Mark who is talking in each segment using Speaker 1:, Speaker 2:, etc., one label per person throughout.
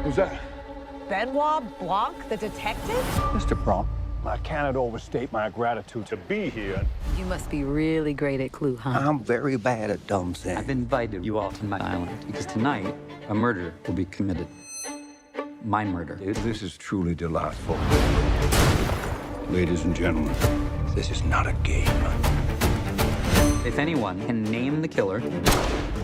Speaker 1: Who's that?
Speaker 2: Benoit Blanc, the detective?
Speaker 1: Mr. Bron, I cannot overstate my gratitude to be here.
Speaker 2: You must be really great at clue hunting.
Speaker 3: I'm very bad at dumb things.
Speaker 4: I've invited you all to my island because tonight a murder will be committed. My murder.
Speaker 3: This is truly delightful. Ladies and gentlemen, this is not a game.
Speaker 4: If anyone can name the killer,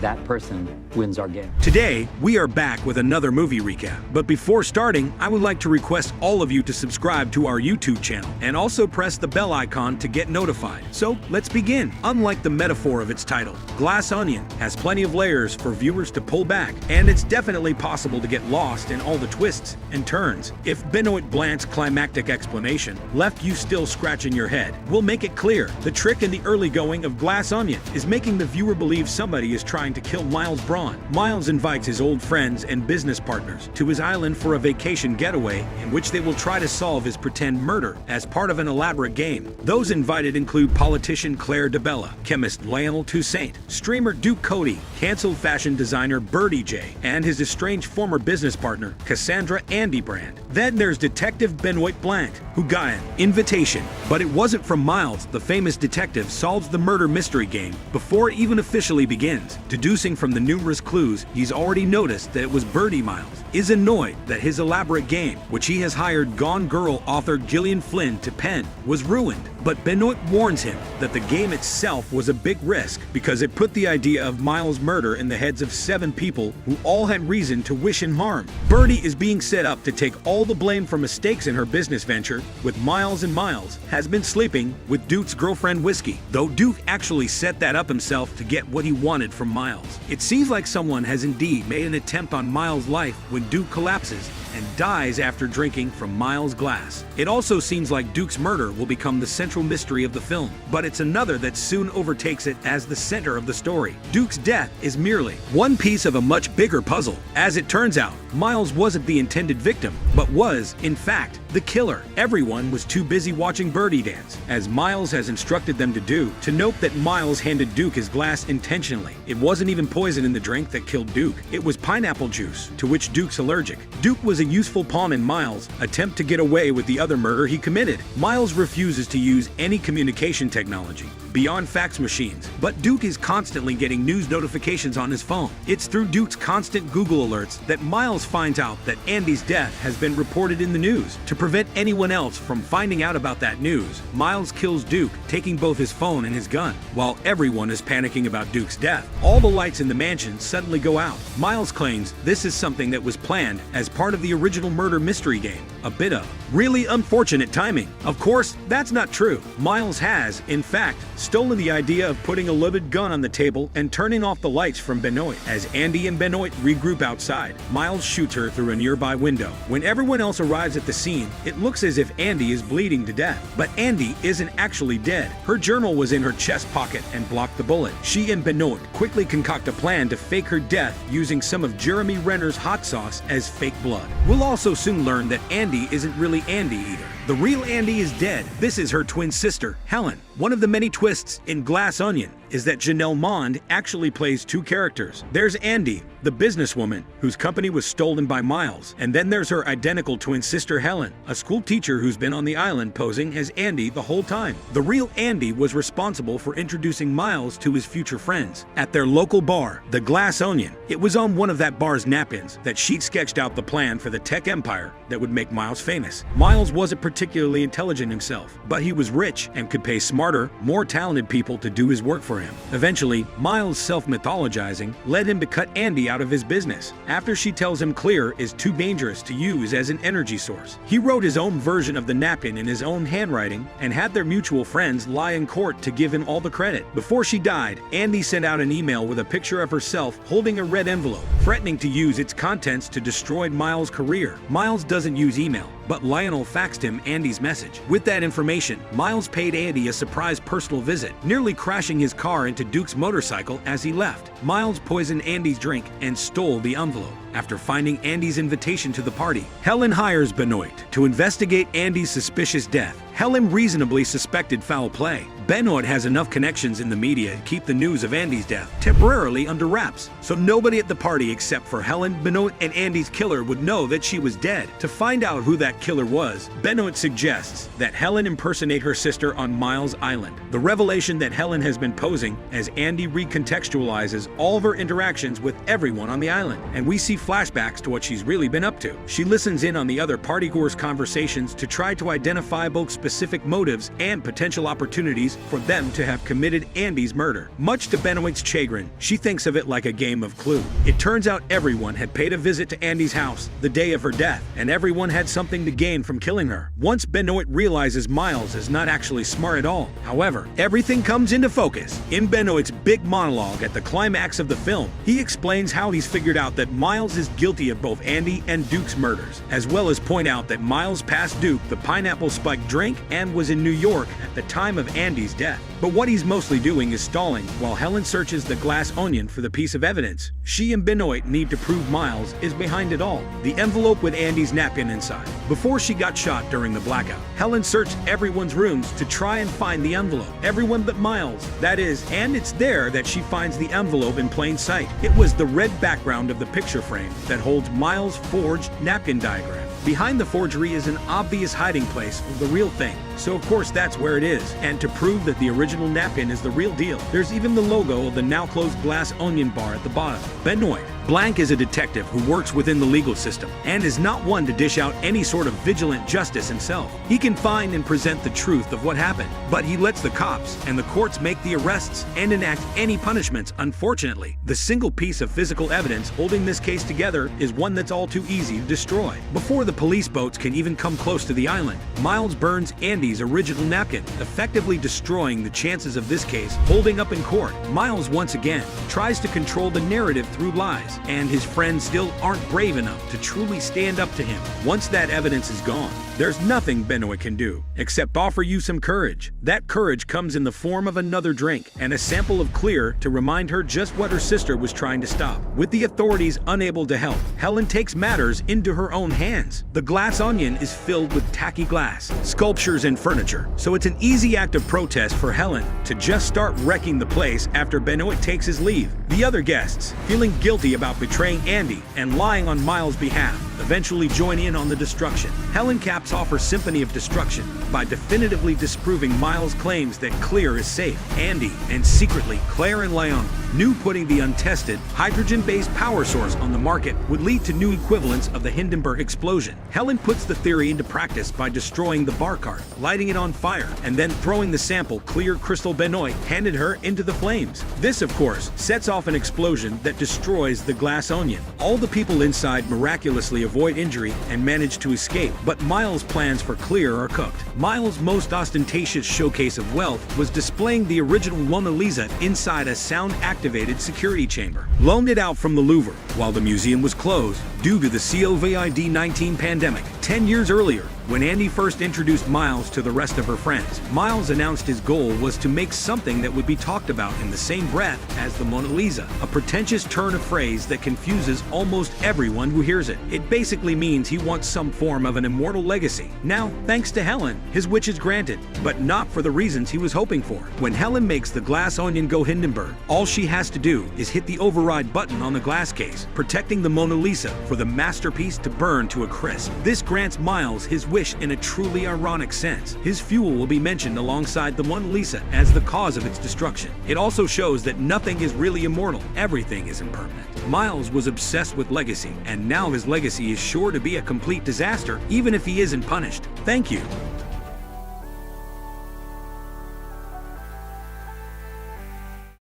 Speaker 4: that person wins our game.
Speaker 5: Today, we are back with another movie recap. But before starting, I would like to request all of you to subscribe to our YouTube channel and also press the bell icon to get notified. So let's begin. Unlike the metaphor of its title, Glass Onion has plenty of layers for viewers to pull back, and it's definitely possible to get lost in all the twists and turns. If Benoit Blanc's climactic explanation left you still scratching your head, we'll make it clear. The trick in the early going of Glass Onion is making the viewer believe somebody is trying to kill Miles Bron. Miles invites his old friends and business partners to his island for a vacation getaway in which they will try to solve his pretend murder as part of an elaborate game. Those invited include politician Claire DeBella, chemist Lionel Toussaint, streamer Duke Cody, canceled fashion designer Birdie J, and his estranged former business partner Cassandra Andy Brand. Then there's Detective Benoit Blanc, who got an invitation, but it wasn't from Miles. The famous detective solves the murder mystery game before it even officially begins. Deducing from the numerous clues, he's already noticed that it was Birdie. Miles is annoyed that his elaborate game, which he has hired Gone Girl author Gillian Flynn to pen, was ruined. But Benoit warns him that the game itself was a big risk because it put the idea of Miles' murder in the heads of 7 people who all had reason to wish him harm. Birdie is being set up to take all the blame for mistakes in her business venture with Miles, and Miles has been sleeping with Duke's girlfriend Whiskey, though Duke actually set that up himself to get what he wanted from Miles. It seems like someone has indeed made an attempt on Miles' life when Duke collapses and dies after drinking from Miles' glass. It also seems like Duke's murder will become the central mystery of the film, but it's another that soon overtakes it as the center of the story. Duke's death is merely one piece of a much bigger puzzle. As it turns out, Miles wasn't the intended victim, but was, in fact, the killer. Everyone was too busy watching Birdie dance, as Miles has instructed them to do, to note that Miles handed Duke his glass intentionally. It wasn't even poison in the drink that killed Duke. It was pineapple juice, to which Duke's allergic. Duke was a useful pawn in Miles' attempt to get away with the other murder he committed. Miles refuses to use any communication technology beyond fax machines, but Duke is constantly getting news notifications on his phone. It's through Duke's constant Google alerts that Miles finds out that Andy's death has been reported in the news. To prevent anyone else from finding out about that news, Miles kills Duke, taking both his phone and his gun. While everyone is panicking about Duke's death, all the lights in the mansion suddenly go out. Miles claims this is something that was planned as part of the original murder mystery game. A bit of really unfortunate timing. Of course, that's not true. Miles has, in fact, stolen the idea of putting a loaded gun on the table and turning off the lights from Benoit. As Andy and Benoit regroup outside, Miles shoots her through a nearby window. When everyone else arrives at the scene, it looks as if Andy is bleeding to death. But Andy isn't actually dead. Her journal was in her chest pocket and blocked the bullet. She and Benoit quickly concoct a plan to fake her death using some of Jeremy Renner's hot sauce as fake blood. We'll also soon learn that Andy isn't really Andy either. The real Andy is dead. This is her twin sister, Helen. One of the many twists in Glass Onion is that Janelle Mond actually plays 2 characters. There's Andy, the businesswoman whose company was stolen by Miles, and then there's her identical twin sister Helen, a school teacher who's been on the island posing as Andy the whole time. The real Andy was responsible for introducing Miles to his future friends at their local bar, the Glass Onion. It was on one of that bar's napkins that she'd sketched out the plan for the tech empire that would make Miles famous. Miles wasn't particularly intelligent himself, but he was rich and could pay smarter, more talented people to do his work for him. Eventually, Miles' self-mythologizing led him to cut Andy out of his business after she tells him Clear is too dangerous to use as an energy source. He wrote his own version of the napkin in his own handwriting and had their mutual friends lie in court to give him all the credit. Before she died, Andy sent out an email with a picture of herself holding a red envelope, threatening to use its contents to destroy Miles' career. Miles doesn't use email, but Lionel faxed him Andy's message. With that information, Miles paid Andy a surprise personal visit, nearly crashing his car into Duke's motorcycle as he left. Miles poisoned Andy's drink and stole the envelope. after finding Andy's invitation to the party. Helen hires Benoit to investigate Andy's suspicious death. Helen reasonably suspected foul play. Benoit has enough connections in the media to keep the news of Andy's death temporarily under wraps, so nobody at the party except for Helen, Benoit, and Andy's killer would know that she was dead. To find out who that killer was, Benoit suggests that Helen impersonate her sister on Miles Island. The revelation that Helen has been posing as Andy recontextualizes all of her interactions with everyone on the island, and we see flashbacks to what she's really been up to. She listens in on the other partygoers' conversations to try to identify both specific motives and potential opportunities for them to have committed Andy's murder. Much to Benoit's chagrin, she thinks of it like a game of Clue. It turns out everyone had paid a visit to Andy's house the day of her death, and everyone had something to gain from killing her. Once Benoit realizes Miles is not actually smart at all. However, everything comes into focus in Benoit's big monologue at the climax of the film. He explains how he's figured out that Miles is guilty of both Andy and Duke's murders, as well as point out that Miles passed Duke the pineapple spiked drink and was in New York at the time of Andy's death. But what he's mostly doing is stalling while Helen searches the glass onion for the piece of evidence. She and Benoit need to prove Miles is behind it all. The envelope with Andy's napkin inside. Before she got shot during the blackout, Helen searched everyone's rooms to try and find the envelope. Everyone but Miles, that is, and it's there that she finds the envelope in plain sight. It was the red background of the picture frame that holds Miles' forged napkin diagram. Behind the forgery is an obvious hiding place of the real thing, so of course that's where it is. And to prove that the original napkin is the real deal, there's even the logo of the now closed glass onion bar at the bottom. Benoit Blanc is a detective who works within the legal system and is not one to dish out any sort of vigilant justice himself. He can find and present the truth of what happened, but he lets the cops and the courts make the arrests and enact any punishments. Unfortunately, the single piece of physical evidence holding this case together is one that's all too easy to destroy. Before the police boats can even come close to the island, Miles burns Andy's original napkin, effectively destroying the chances of this case holding up in court. Miles once again tries to control the narrative through lies, and his friends still aren't brave enough to truly stand up to him. Once that evidence is gone, there's nothing Benoit can do except offer you some courage. That courage comes in the form of another drink and a sample of clear to remind her just what her sister was trying to stop. With the authorities unable to help, Helen takes matters into her own hands. The glass onion is filled with tacky glass, sculptures, and furniture, so it's an easy act of protest for Helen to just start wrecking the place after Benoit takes his leave. The other guests, feeling guilty about betraying Andy and lying on Miles' behalf, eventually join in on the destruction. Helen caps off her symphony of destruction by definitively disproving Miles' claims that Clear is safe. Andy, and secretly Claire and Leon, knew putting the untested, hydrogen-based power source on the market would lead to new equivalents of the Hindenburg explosion. Helen puts the theory into practice by destroying the bar cart, lighting it on fire, and then throwing the sample Clear Crystal Benoit handed her into the flames. This, of course, sets off an explosion that destroys the glass onion. All the people inside miraculously avoid injury and manage to escape, but Miles' plans for Clear are cooked. Miles' most ostentatious showcase of wealth was displaying the original Mona Lisa inside a sound-activated security chamber. Loaned it out from the Louvre while the museum was closed due to the COVID-19 pandemic. 10 years earlier, when Andy first introduced Miles to the rest of her friends, Miles announced his goal was to make something that would be talked about in the same breath as the Mona Lisa, a pretentious turn of phrase that confuses almost everyone who hears it. It basically means he wants some form of an immortal legacy. Now, thanks to Helen, his wish is granted, but not for the reasons he was hoping for. When Helen makes the glass onion go Hindenburg, all she has to do is hit the override button on the glass case, protecting the Mona Lisa for the masterpiece to burn to a crisp. This grants Miles his wish in a truly ironic sense. His fuel will be mentioned alongside the Mona Lisa as the cause of its destruction. It also shows that nothing is really immortal, everything is impermanent. Miles was obsessed with legacy, and now his legacy is sure to be a complete disaster, even if he isn't punished. Thank you.